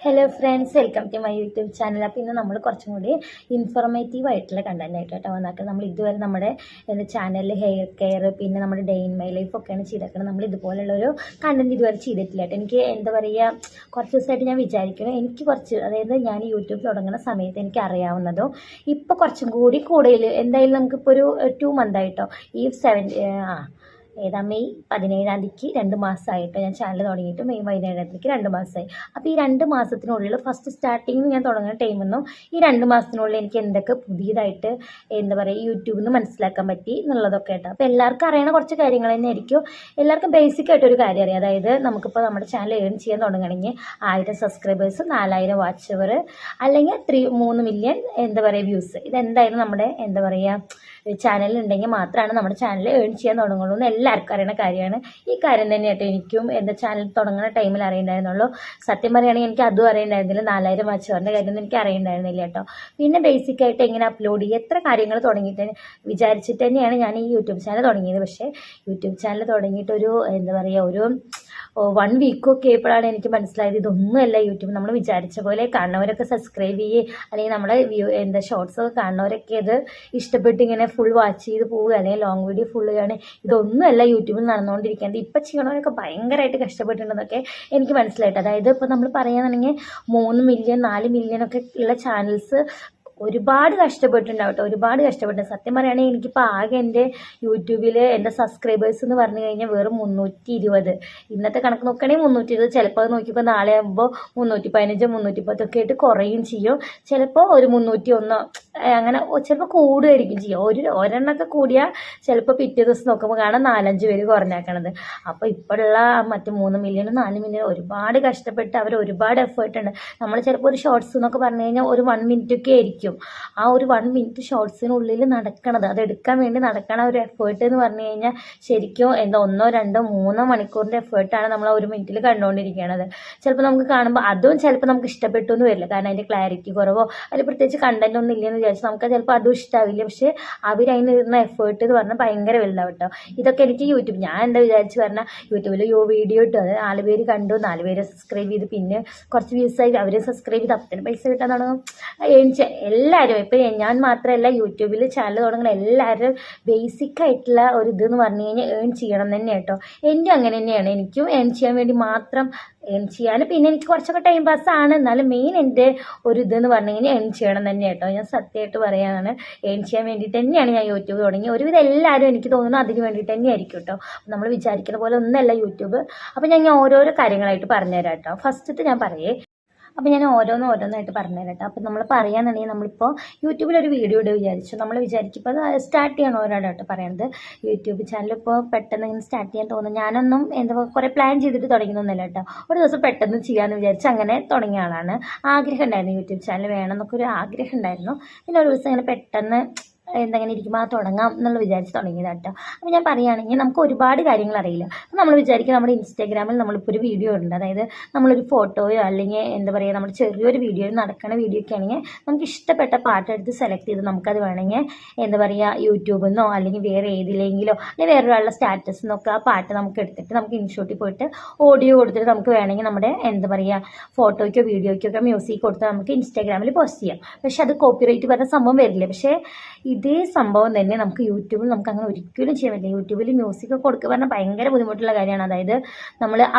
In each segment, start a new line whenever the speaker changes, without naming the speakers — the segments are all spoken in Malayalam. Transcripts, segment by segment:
Hello friends, welcome to my YouTube channel. അപ്പോൾ ഇന്ന് നമ്മൾ കുറച്ചും കൂടി ഇൻഫോർമേറ്റീവ് ആയിട്ടുള്ള കണ്ടന്റ് ആയിട്ടോ വന്നാക്കുന്നത്. നമ്മൾ ഇതുവരെ നമ്മുടെ ചാനലിൽ ഹെയർ കെയർ, പിന്നെ നമ്മുടെ ഡേ ഇൻ മൈ ലൈഫ് ഒക്കെയാണ് ചെയ്തേക്കുന്നത്. നമ്മൾ ഇതുപോലുള്ളൊരു കണ്ടന്റ് ഇതുവരെ ചെയ്തിട്ടില്ല കേട്ടോ. എനിക്ക് എന്താ പറയുക, കുറച്ച് ദിവസമായിട്ട് ഞാൻ വിചാരിക്കുന്നു, എനിക്ക് കുറച്ച്, അതായത് ഞാൻ യൂട്യൂബ് തുടങ്ങുന്ന സമയത്ത് എനിക്ക് അറിയാവുന്നതും ഇപ്പോൾ കുറച്ചും കൂടി കൂടുതൽ, എന്തായാലും നമുക്കിപ്പോൾ ഒരു 2 month ആയിട്ടോ, ഈ മെയ് 17-ാം തീയതിക്ക് 2 മാസമായിട്ട് ഞാൻ ചാനൽ തുടങ്ങിയിട്ട് മെയ് 17-ാം തീയതിക്ക് 2 മാസമായി. അപ്പോൾ ഈ 2 മാസത്തിനുള്ളിൽ ഫസ്റ്റ് സ്റ്റാർട്ടിങ് ഞാൻ തുടങ്ങുന്ന ടൈമൊന്നും ഈ 2 മാസത്തിനുള്ളിൽ എനിക്ക് എന്തൊക്കെ പുതിയതായിട്ട് എന്താ പറയുക യൂട്യൂബിൽ നിന്ന് മനസ്സിലാക്കാൻ പറ്റി എന്നുള്ളതൊക്കെ കേട്ടോ. അപ്പോൾ എല്ലാവർക്കും അറിയണ കുറച്ച് കാര്യങ്ങൾ തന്നെ ആയിരിക്കും. എല്ലാവർക്കും ബേസിക് ആയിട്ടൊരു കാര്യം അറിയാം. അതായത് നമുക്കിപ്പോൾ നമ്മുടെ ചാനൽ ഏൺ ചെയ്യാൻ തുടങ്ങണമെങ്കിൽ 1000 സബ്സ്ക്രൈബേഴ്സ്, 4000 വാച്ച് അവർ, അല്ലെങ്കിൽ 3 മില്യൺ എന്താ പറയുക വ്യൂസ്, ഇതെന്തായാലും നമ്മുടെ എന്താ പറയുക ചാനലുണ്ടെങ്കിൽ മാത്രമാണ് നമ്മുടെ ചാനൽ ഏൺ ചെയ്യാൻ തുടങ്ങുള്ളൂ എന്ന് എല്ലാവർക്കും അറിയുന്ന കാര്യമാണ്. ഈ കാര്യം തന്നെയായിട്ട് എനിക്കും എൻ്റെ ചാനൽ തുടങ്ങുന്ന ടൈമിൽ അറിയണ്ടായിരുന്നുള്ളൂ. സത്യം പറയുകയാണെങ്കിൽ എനിക്ക് അതും അറിയണ്ടായിരുന്നില്ല. 4000 വാച്ചവറിൻ്റെ കാര്യമൊന്നും എനിക്ക് അറിയണ്ടായിരുന്നില്ല കേട്ടോ. പിന്നെ ബേസിക്കായിട്ട് എങ്ങനെ അപ്ലോഡ് ചെയ്യുക, എത്ര കാര്യങ്ങൾ തുടങ്ങിയിട്ട് വിചാരിച്ചിട്ട് തന്നെയാണ് ഞാൻ ഈ യൂട്യൂബ് ചാനൽ തുടങ്ങിയത്. പക്ഷേ യൂട്യൂബ് ചാനൽ തുടങ്ങിയിട്ടൊരു എന്താ പറയുക ഒരു 1 വീക്കൊക്കെ ആയപ്പോഴാണ് എനിക്ക് മനസ്സിലായത് ഇതൊന്നുമല്ല യൂട്യൂബ്. നമ്മൾ വിചാരിച്ച പോലെ കാണുന്നവരൊക്കെ സബ്സ്ക്രൈബ് ചെയ്യുക, അല്ലെങ്കിൽ നമ്മുടെ ഷോർട്സ് ഒക്കെ കാണുന്നവരൊക്കെ ഇത് ഇഷ്ടപ്പെട്ട് ഇങ്ങനെ ഫുൾ വാച്ച് ചെയ്ത് പോവുക, അല്ലെങ്കിൽ ലോങ് വീഡിയോ ഫുള്ള് കാണുക, ഇതൊന്നുമല്ല യൂട്യൂബിൽ നടന്നുകൊണ്ടിരിക്കുന്നത്. ഇപ്പം ചെയ്യണവരൊക്കെ ഭയങ്കരമായിട്ട് കഷ്ടപ്പെട്ടിട്ടുണ്ടെന്നൊക്കെ എനിക്ക് മനസ്സിലായിട്ട്. അതായത് ഇപ്പോൾ നമ്മൾ പറയുകയാണെന്നുണ്ടെങ്കിൽ 3 മില്യൺ 4 മില്യൺ ഒക്കെ ഉള്ള ചാനൽസ് ഒരുപാട് കഷ്ടപ്പെട്ടിട്ടുണ്ടാവും കേട്ടോ, ഒരുപാട് കഷ്ടപ്പെട്ടുണ്ട്. സത്യം പറയുകയാണെങ്കിൽ എനിക്കിപ്പോൾ ആകെ എൻ്റെ യൂട്യൂബിൽ എൻ്റെ സബ്സ്ക്രൈബേഴ്സ് എന്ന് പറഞ്ഞു കഴിഞ്ഞാൽ വെറും 320. ഇന്നത്തെ കണക്ക് നോക്കുകയാണെങ്കിൽ 320. ചിലപ്പോൾ അത് നോക്കിയപ്പോൾ നാളെ ആകുമ്പോൾ 315 310 ഒക്കെ ആയിട്ട് കുറയും ചെയ്യും. ചിലപ്പോൾ ഒരു 301 അങ്ങനെ ചിലപ്പോൾ കൂടുമായിരിക്കും ചെയ്യും. ഒരെണ്ണമൊക്കെ കൂടിയാൽ ചിലപ്പോൾ പിറ്റേ ദിവസം നോക്കുമ്പോൾ കാണാം 4-5 പേര് കുറഞ്ഞാക്കണത്. അപ്പോൾ ഇപ്പോഴുള്ള മറ്റ് 3 മില്യൺ 4 മില്യൺ ഒരുപാട് കഷ്ടപ്പെട്ട് അവർ ഒരുപാട് എഫേർട്ട് ഉണ്ട്. നമ്മൾ ചിലപ്പോൾ ഒരു ഷോർട്സ് എന്നൊക്കെ പറഞ്ഞു കഴിഞ്ഞാൽ ഒരു 1 മിനിറ്റ് ഒക്കെ ആയിരിക്കും. ആ ഒരു 1 മിനിറ്റ് ഷോർട്സിനുള്ളിൽ നടക്കണത്, അതെടുക്കാൻ വേണ്ടി നടക്കണ ഒരു എഫേർട്ട് എന്ന് പറഞ്ഞു കഴിഞ്ഞാൽ ശരിക്കും 1, 2, 3 മണിക്കൂറിൻ്റെ എഫേർട്ടാണ് നമ്മൾ ആ 1 മിനിറ്റിൽ കണ്ടുകൊണ്ടിരിക്കുന്നത്. ചിലപ്പോൾ നമുക്ക് കാണുമ്പോൾ അതും ചിലപ്പോൾ നമുക്ക് ഇഷ്ടപ്പെട്ടു എന്ന് വരില്ല, കാരണം അതിൻ്റെ ക്ലാരിറ്റി കുറവോ അതിൽ പ്രത്യേകിച്ച് കണ്ടന്റ് ഒന്നും ഇല്ലെന്ന് വിചാരിച്ചു നമുക്ക് ചിലപ്പോൾ അതും ഇഷ്ടമാവില്ല. പക്ഷേ അതിന് ഇരുന്ന എഫേർട്ട് എന്ന് പറഞ്ഞാൽ ഭയങ്കര വലുതാവും കേട്ടോ. ഇതൊക്കെ എനിക്ക് യൂട്യൂബ്, ഞാൻ എന്താ വിചാരിച്ച് പറഞ്ഞാൽ യൂട്യൂബിൽ വീഡിയോ ഇട്ടു, അത് 4 പേര് കണ്ടു, 4 പേര് സബ്സ്ക്രൈബ് ചെയ്ത്, പിന്നെ കുറച്ച് വ്യൂസായി അവർ സബ്സ്ക്രൈബ് ചെയ്ത് അപ്പത്തിന് പൈസ കിട്ടാൻ തുടങ്ങും. എല്ലാവരും ഇപ്പം ഞാൻ മാത്രമല്ല യൂട്യൂബിൽ ചാനൽ തുടങ്ങുന്ന എല്ലാവരും ബേസിക് ആയിട്ടുള്ള ഒരു ഇതെന്ന് പറഞ്ഞു കഴിഞ്ഞാൽ ഏൺ ചെയ്യണം തന്നെ കേട്ടോ. എൻ്റെ അങ്ങനെ തന്നെയാണ്. എനിക്കും ഏൺ ചെയ്യാൻ വേണ്ടി മാത്രം ഏൺ ചെയ്യാൻ, പിന്നെ എനിക്ക് കുറച്ചൊക്കെ ടൈം പാസ്സാണ്, എന്നാലും മെയിൻ എൻ്റെ ഒരു ഇതെന്ന് പറഞ്ഞു കഴിഞ്ഞാൽ ഏൺ ചെയ്യണം തന്നെ കേട്ടോ. ഞാൻ സത്യമായിട്ട് പറയാനാണ്, ഏൺ ചെയ്യാൻ വേണ്ടിയിട്ട് തന്നെയാണ് ഞാൻ യൂട്യൂബ് തുടങ്ങി. ഒരുവിധം എല്ലാവരും എനിക്ക് തോന്നുന്നു അതിന് വേണ്ടിയിട്ട് തന്നെ ആയിരിക്കും കേട്ടോ. നമ്മൾ വിചാരിക്കുന്ന പോലെ ഒന്നല്ല യൂട്യൂബ്. അപ്പോൾ ഞാൻ ഓരോരോ കാര്യങ്ങളായിട്ട് പറഞ്ഞുതരാം കേട്ടോ. ഫസ്റ്റത്തെ ഞാൻ പറയേ, അപ്പോൾ ഞാൻ ഓരോന്നായിട്ട് പറഞ്ഞുതരാം കേട്ടോ. അപ്പോൾ നമ്മൾ പറയുകയാണെന്നുണ്ടെങ്കിൽ നമ്മളിപ്പോൾ യൂട്യൂബിലൊരു വീഡിയോ ഇടുക വിചാരിച്ചു, നമ്മൾ വിചാരിക്കുമ്പോൾ അത് സ്റ്റാർട്ട് ചെയ്യണവരാണ് കേട്ടോ പറയുന്നത്. യൂട്യൂബ് ചാനൽ ഇപ്പോൾ പെട്ടെന്ന് ഇങ്ങനെ സ്റ്റാർട്ട് ചെയ്യാൻ തോന്നുന്നു. ഞാനൊന്നും കുറേ പ്ലാൻ ചെയ്തിട്ട് തുടങ്ങുന്നൊന്നുമില്ല കേട്ടോ. ഒരു ദിവസം പെട്ടെന്ന് ചെയ്യാമെന്ന് വിചാരിച്ച് അങ്ങനെ തുടങ്ങിയ ആളാണ്. ആഗ്രഹം ഉണ്ടായിരുന്നു യൂട്യൂബ് ചാനൽ വേണം എന്നൊക്കെ ഒരു ആഗ്രഹം ഉണ്ടായിരുന്നു. പിന്നെ ഒരു ദിവസം ഇങ്ങനെ പെട്ടെന്ന് എന്തെങ്കിലും ഇരിക്കുമ്പോൾ തുടങ്ങാം എന്നുള്ള വിചാരിച്ച് തുടങ്ങിയതാണ് കേട്ടോ. അപ്പോൾ ഞാൻ പറയുകയാണെങ്കിൽ നമുക്ക് ഒരുപാട് കാര്യങ്ങൾ അറിയില്ല. അപ്പോൾ നമ്മൾ വിചാരിക്കുക നമ്മുടെ ഇൻസ്റ്റാഗ്രാമിൽ നമ്മളിപ്പോൾ ഒരു വീഡിയോ ഉണ്ട്, അതായത് നമ്മളൊരു ഫോട്ടോയോ അല്ലെങ്കിൽ എന്താ പറയുക നമ്മുടെ ചെറിയൊരു വീഡിയോ നടക്കുന്ന വീഡിയോ ഒക്കെ ആണെങ്കിൽ നമുക്ക് ഇഷ്ടപ്പെട്ട പാട്ടെടുത്ത് സെലക്ട് ചെയ്ത് നമുക്കത് വേണമെങ്കിൽ എന്താ പറയുക യൂട്യൂബിൽ നിന്നോ അല്ലെങ്കിൽ വേറെ ഏതിലെങ്കിലോ അല്ലെങ്കിൽ വേറൊരാളുടെ സ്റ്റാറ്റസിൽ നിന്നൊക്കെ ആ പാട്ട് നമുക്ക് എടുത്തിട്ട് നമുക്ക് ഇൻഷോട്ടിൽ പോയിട്ട് ഓഡിയോ കൊടുത്തിട്ട് നമുക്ക് വേണമെങ്കിൽ നമ്മുടെ എന്താ പറയുക ഫോട്ടോയ്ക്കോ വീഡിയോയ്ക്കോ ഒക്കെ മ്യൂസിക് കൊടുത്ത് നമുക്ക് ഇൻസ്റ്റാഗ്രാമിൽ പോസ്റ്റ് ചെയ്യാം. പക്ഷെ അത് കോപ്പിറൈറ്റ് പറഞ്ഞ സംഭവം വരില്ല. പക്ഷേ ഇതേ സംഭവം തന്നെ നമുക്ക് യൂട്യൂബിൽ നമുക്ക് അങ്ങനെ ഒരിക്കലും ചെയ്യാൻ പറ്റില്ല. യൂട്യൂബിൽ മ്യൂസിക് കൊടുക്കുക പറഞ്ഞാൽ ഭയങ്കര ബുദ്ധിമുട്ടുള്ള കാര്യമാണ്. അതായത്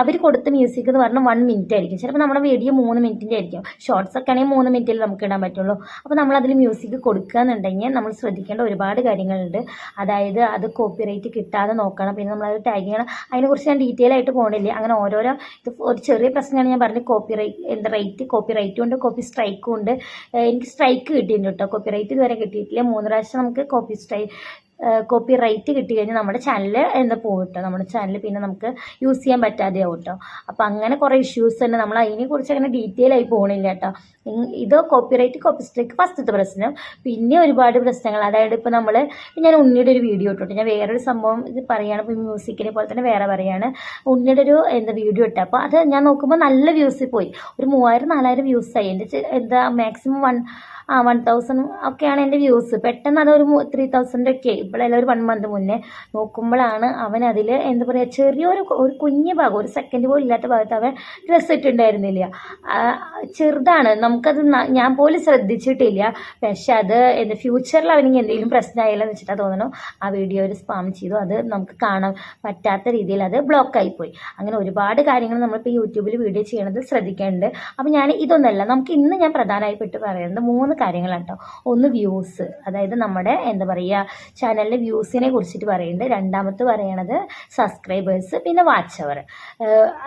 അവർ കൊടുത്ത മ്യൂസിക് എന്ന് പറഞ്ഞാൽ 1 മിനിറ്റ് ആയിരിക്കും, ചിലപ്പോൾ നമ്മുടെ വീഡിയോ 3 മിനിറ്റിൻ്റെ ആയിരിക്കും. ഷോർട്സ് ഒക്കെ ആണെങ്കിൽ 3 മിനിറ്റിൽ നമുക്ക് ഇടാൻ പറ്റുള്ളൂ. അപ്പോൾ നമ്മൾ അതിൽ മ്യൂസിക് കൊടുക്കുക എന്നുണ്ടെങ്കിൽ നമ്മൾ ശ്രദ്ധിക്കേണ്ട ഒരുപാട് കാര്യങ്ങളുണ്ട്. അതായത് അത് കോപ്പിറൈറ്റ് കിട്ടാതെ നോക്കണം, പിന്നെ നമ്മളത് ടാഗ് ചെയ്യണം. അതിനെക്കുറിച്ച് ഞാൻ ഡീറ്റെയിൽ ആയിട്ട് പോകണില്ല. അങ്ങനെ ഓരോരോ ഇത് ഒരു ചെറിയ പ്രശ്നമാണ് ഞാൻ പറഞ്ഞത്. കോപ്പിറൈറ്റും ഉണ്ട്, കോപ്പി സ്ട്രൈക്കും ഉണ്ട്. എനിക്ക് സ്ട്രൈക്ക് കിട്ടിയിട്ടുണ്ട് കേട്ടോ, കോപ്പിറൈറ്റ് ഇതുവരെ കിട്ടിയിട്ടില്ല. 3 പ്രാവശ്യം നമുക്ക് കോപ്പി റൈറ്റ് കിട്ടി കഴിഞ്ഞാൽ നമ്മുടെ ചാനൽ പോകും കേട്ടോ. നമ്മുടെ ചാനൽ പിന്നെ നമുക്ക് യൂസ് ചെയ്യാൻ പറ്റാതെയാവും കേട്ടോ. അപ്പോൾ അങ്ങനെ കുറേ ഇഷ്യൂസ് ഉണ്ട്. നമ്മൾ അതിനെക്കുറിച്ച് അങ്ങനെ ഡീറ്റെയിൽ ആയി പോകണില്ല കേട്ടോ. ഇത് കോപ്പി സ്ട്രൈക്ക് ഫസ്റ്റത്തെ പ്രശ്നം. പിന്നെ ഒരുപാട് പ്രശ്നങ്ങൾ, അതായത് ഇപ്പോൾ ഞാൻ ഉണ്ണിയുടെ ഒരു വീഡിയോ ഇട്ടു. ഞാൻ വേറൊരു സംഭവം ഇത് പറയുകയാണ്, ഇപ്പോൾ മ്യൂസിക്കിനെ പോലെ തന്നെ വേറെ പറയുകയാണ്. ഉണ്ണിയുടെ ഒരു വീഡിയോ ഇട്ടു. അപ്പോൾ അത് ഞാൻ നോക്കുമ്പോൾ നല്ല വ്യൂസിൽ പോയി, ഒരു 3000-4000 വ്യൂസായി. എൻ്റെ മാക്സിമം 1000 ഒക്കെയാണ് എൻ്റെ വ്യൂസ്. പെട്ടെന്ന് അതൊരു 3000 ഒക്കെ ഇപ്പോഴല്ല ഒരു 1 മന്ത് മുന്നേ നോക്കുമ്പോഴാണ് അവൻ അതിൽ എന്താ പറയുക ചെറിയൊരു ഒരു കുഞ്ഞു ഭാഗം, ഒരു സെക്കൻഡ് പോലും ഇല്ലാത്ത ഭാഗത്ത് അവൻ ഡ്രസ്സ് ഇട്ടുണ്ടായിരുന്നില്ല. ചെറുതാണ്, നമുക്കത് ഞാൻ പോലും ശ്രദ്ധിച്ചിട്ടില്ല. പക്ഷെ അത് എൻ്റെ ഫ്യൂച്ചറിൽ അവനെങ്കിൽ എന്തെങ്കിലും പ്രശ്നമായില്ല എന്ന് വെച്ചിട്ടാണ് തോന്നുന്നു ആ വീഡിയോ ഒരു സ്പാം ചെയ്തു. അത് നമുക്ക് കാണാൻ പറ്റാത്ത രീതിയിൽ അത് ബ്ലോക്കായിപ്പോയി. അങ്ങനെ ഒരുപാട് കാര്യങ്ങൾ നമ്മളിപ്പോൾ യൂട്യൂബിൽ വീഡിയോ ചെയ്യണത് ശ്രദ്ധിക്കേണ്ടത്. അപ്പോൾ ഞാൻ ഇതൊന്നല്ല, നമുക്ക് ഇന്ന് ഞാൻ പ്രധാനമായിട്ട് പറയുന്നത് 3 കാര്യങ്ങളാണ് കേട്ടോ. ഒന്ന് വ്യൂസ്, അതായത് നമ്മുടെ എന്താ പറയുക ചാനലിലെ വ്യൂസിനെ കുറിച്ചിട്ട് പറയുന്നുണ്ട്. രണ്ടാമത്തെ പറയണത് സബ്സ്ക്രൈബേഴ്സ്, പിന്നെ വാച്ച് അവർ.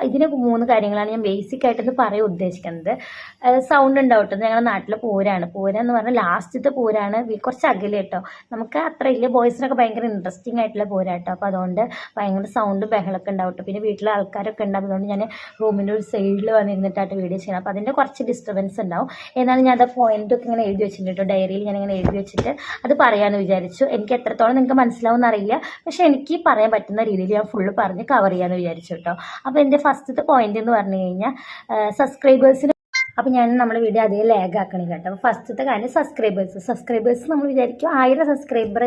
ഇതിന് 3 കാര്യങ്ങളാണ് ഞാൻ ബേസിക് ആയിട്ടൊന്ന് പറയാൻ ഉദ്ദേശിക്കുന്നത്. സൗണ്ട് ഉണ്ടാവട്ടെ, ഞങ്ങളുടെ നാട്ടിലെ പൂരാണ്. പൂരം എന്ന് പറഞ്ഞാൽ ലാസ്റ്റത്തെ പൂരാണ്, കുറച്ച് അകലെ കേട്ടോ. നമുക്ക് അത്ര ഇല്ല, ബോയ്സിനൊക്കെ ഭയങ്കര ഇൻട്രസ്റ്റിംഗ് ആയിട്ടുള്ള പൂരം കേട്ടോ. അപ്പോൾ അതുകൊണ്ട് ഭയങ്കര സൗണ്ട് ബഹളമൊക്കെ ഉണ്ടാവട്ടെ. പിന്നെ വീട്ടിലെ ആൾക്കാരൊക്കെ ഉണ്ടാവും, അതുകൊണ്ട് ഞാൻ റൂമിൻ്റെ ഒരു സൈഡിൽ വന്നിരുന്നിട്ടായിട്ട് വീഡിയോ ചെയ്യണം. അപ്പോൾ അതിൻ്റെ കുറച്ച് ഡിസ്റ്റർബൻസ് ഉണ്ടാവും. എന്നാലും ഞാൻ അത് പോയിന്റൊക്കെ ഇങ്ങനെ എഴുതി വെച്ചിട്ടുണ്ട് കേട്ടോ. ഡയറിയിൽ ഞാനിങ്ങനെ എഴുതി വെച്ചിട്ട് അത് പറയാമെന്ന് വിചാരിച്ചു. എനിക്ക് എത്രത്തോളം നിങ്ങൾക്ക് മനസ്സിലാവുമെന്ന് അറിയില്ല, പക്ഷേ എനിക്ക് പറയാൻ പറ്റുന്ന രീതിയിൽ ഞാൻ ഫുള്ള് പറഞ്ഞ് കവർ ചെയ്യാമെന്ന് വിചാരിച്ചു കേട്ടോ. അപ്പോൾ എൻ്റെ ഫസ്റ്റത്തെ പോയിന്റ് എന്ന് പറഞ്ഞു കഴിഞ്ഞാൽ സബ്സ്ക്രൈബേഴ്സിന്. അപ്പോൾ ഞാൻ നമ്മുടെ വീഡിയോ അതേ ലാഗ് ആക്കണം കേട്ടോ. അപ്പോൾ ഫസ്റ്റത്തെ കാര്യം സബ്സ്ക്രൈബേഴ്സ് നമ്മൾ വിചാരിക്കും 1000 സബ്സ്ക്രൈബർ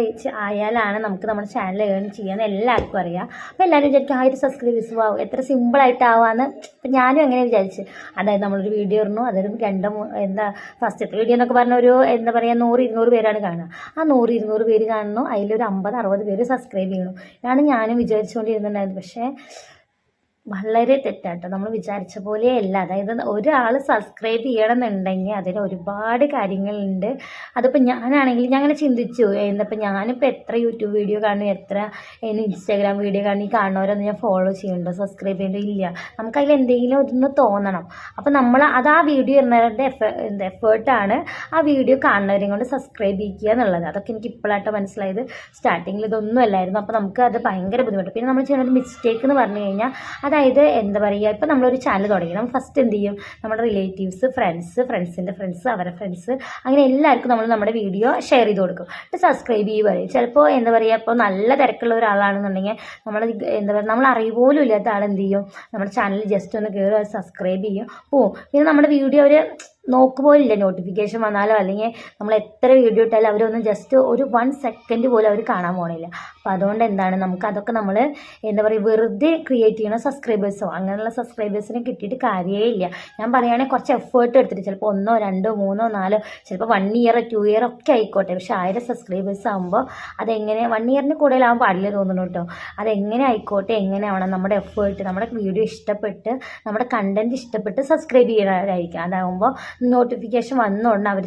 ആയാലാണ് നമുക്ക് നമ്മുടെ ചാനൽ ഏൺ ചെയ്യാമെന്ന് എല്ലാവർക്കും അറിയാം. അപ്പോൾ എല്ലാവരും വിചാരിക്കും 1000 സബ്സ്ക്രൈബേഴ്സ് ആവും, എത്ര സിമ്പിളായിട്ടാവാന്ന്. അപ്പം ഞാനും അങ്ങനെ വിചാരിച്ചു. അതായത് നമ്മളൊരു വീഡിയോ ഇടുന്നു, അതൊരു ഫസ്റ്റത്തെ വീഡിയോ എന്നൊക്കെ പറഞ്ഞ ഒരു എന്താ പറയുക 100-200 പേരാണ് കാണുക. ആ 100-200 പേര് കാണുന്നു, അതിലൊരു 50-60 പേര് സബ്സ്ക്രൈബ് ചെയ്യണു. ഇതാണ് ഞാനും വിചാരിച്ചുകൊണ്ടിരുന്നുണ്ടായിരുന്നു. പക്ഷേ വളരെ തെറ്റാട്ടോ, നമ്മൾ വിചാരിച്ച പോലെയല്ല. അതായത് ഒരാൾ സബ്സ്ക്രൈബ് ചെയ്യണമെന്നുണ്ടെങ്കിൽ അതിന് ഒരുപാട് കാര്യങ്ങളുണ്ട്. അതിപ്പോൾ ഞാനാണെങ്കിൽ ഞാൻ അങ്ങനെ ചിന്തിച്ചു, എന്തപ്പോൾ ഞാനിപ്പോൾ എത്ര യൂട്യൂബ് വീഡിയോ കാണും, എത്ര ഇൻസ്റ്റാഗ്രാം വീഡിയോ കാണും, ഈ കാണുന്നവരൊന്നും ഞാൻ ഫോളോ ചെയ്യുന്നുണ്ടോ, സബ്സ്ക്രൈബ് ചെയ്യണ്ടോ? ഇല്ല. നമുക്കതിൽ എന്തെങ്കിലും ഒന്ന് തോന്നണം. അപ്പോൾ നമ്മൾ അത് ആ വീഡിയോ ഇടുന്നവരുടെ എഫേർട്ടാണ് ആ വീഡിയോ കാണുന്നവരെയും കൊണ്ട് സബ്സ്ക്രൈബ് ചെയ്യുക എന്നുള്ളത്. അതൊക്കെ എനിക്ക് ഇപ്പോഴാട്ടോ മനസ്സിലായത്. സ്റ്റാർട്ടിങ്ങിൽ ഇതൊന്നും അല്ലായിരുന്നു. അപ്പോൾ നമുക്ക് അത് ഭയങ്കര ബുദ്ധിമുട്ട്. പിന്നെ നമ്മൾ ചെയ്യുന്ന ഒരു മിസ്റ്റേക്ക് എന്ന് പറഞ്ഞു കഴിഞ്ഞാൽ, അതായത് എന്താ പറയുക, ഇപ്പം നമ്മളൊരു ചാനൽ തുടങ്ങി, നമ്മൾ ഫസ്റ്റ് എന്ത് ചെയ്യും, നമ്മുടെ റിലേറ്റീവ്സ്, ഫ്രണ്ട്സിൻ്റെ ഫ്രണ്ട്സ്, അവരുടെ ഫ്രണ്ട്സ്, അങ്ങനെ എല്ലാവർക്കും നമ്മൾ നമ്മുടെ വീഡിയോ ഷെയർ ചെയ്ത് കൊടുക്കും. സബ്സ്ക്രൈബ് ചെയ്യുക പറയും. ചിലപ്പോൾ എന്താ പറയുക, ഇപ്പോൾ നല്ല തിരക്കുള്ള ഒരാളാണെന്നുണ്ടെങ്കിൽ നമ്മൾ എന്താ പറയുക, നമ്മൾ അറിയുപോലും ഇല്ലാത്ത ആൾ എന്ത് ചെയ്യും, നമ്മുടെ ചാനൽ ജസ്റ്റ് ഒന്ന് കയറി സബ്സ്ക്രൈബ് ചെയ്യും, പോവും. പിന്നെ നമ്മുടെ വീഡിയോ അവർ നോക്കുപോലില്ല, നോട്ടിഫിക്കേഷൻ വന്നാലോ അല്ലെങ്കിൽ നമ്മൾ എത്ര വീഡിയോ ഇട്ടാലും അവരൊന്നും ജസ്റ്റ് ഒരു 1 സെക്കൻഡ് പോലും അവർ കാണാൻ പോകണില്ല. അപ്പോൾ അതുകൊണ്ട് എന്താണ്, നമുക്ക് അതൊക്കെ നമ്മൾ എന്താ പറയുക വെറുതെ ക്രിയേറ്റ് ചെയ്യണ സബ്സ്ക്രൈബേഴ്സോ അങ്ങനെയുള്ള സബ്സ്ക്രൈബേഴ്സിനെ കിട്ടിയിട്ട് കാര്യമേ ഇല്ല. ഞാൻ പറയുകയാണെങ്കിൽ കുറച്ച് എഫേർട്ട് എടുത്തിട്ട് ചിലപ്പോൾ 1, 2, 3, 4 ചിലപ്പോൾ 1 ഇയർ 2 ഇയർ ഒക്കെ ആയിക്കോട്ടെ. പക്ഷേ 1000 സബ്സ്ക്രൈബേഴ്സ് ആകുമ്പോൾ അതെങ്ങനെ 1 ഇയറിന് കൂടുതലാവാൻ പാടില്ല തോന്നുന്നു കേട്ടോ. അതെങ്ങനെ ആയിക്കോട്ടെ, എങ്ങനെ ആവണം, നമ്മുടെ എഫേർട്ട്, നമ്മുടെ വീഡിയോ ഇഷ്ടപ്പെട്ട്, നമ്മുടെ കണ്ടൻറ്റ് ഇഷ്ടപ്പെട്ട് സബ്സ്ക്രൈബ് ചെയ്യണമായിരിക്കും. അതാകുമ്പോൾ നോട്ടിഫിക്കേഷൻ വന്നുകൊണ്ട് അവർ